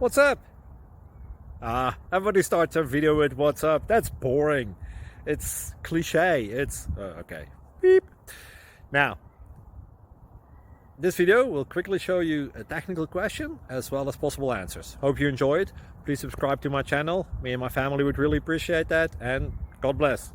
What's up? Everybody starts their video with what's up. That's boring. It's cliche. It's okay. Beep. Now, this video will quickly show you a technical question as well as possible answers. Hope you enjoy it. Please subscribe to my channel. Me and my family would really appreciate that, and God bless.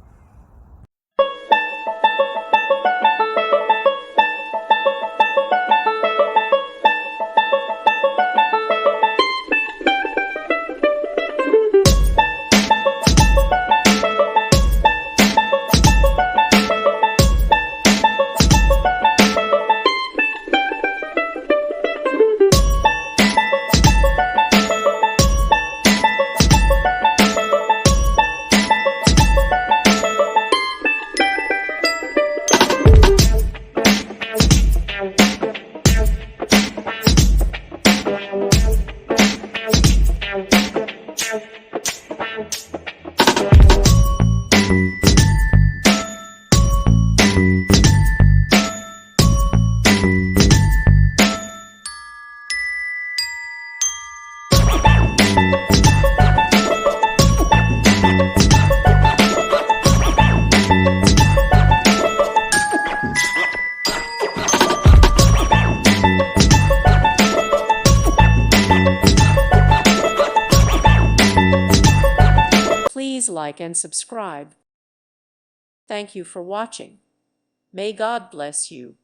Please like and subscribe. Thank you for watching. May God bless you.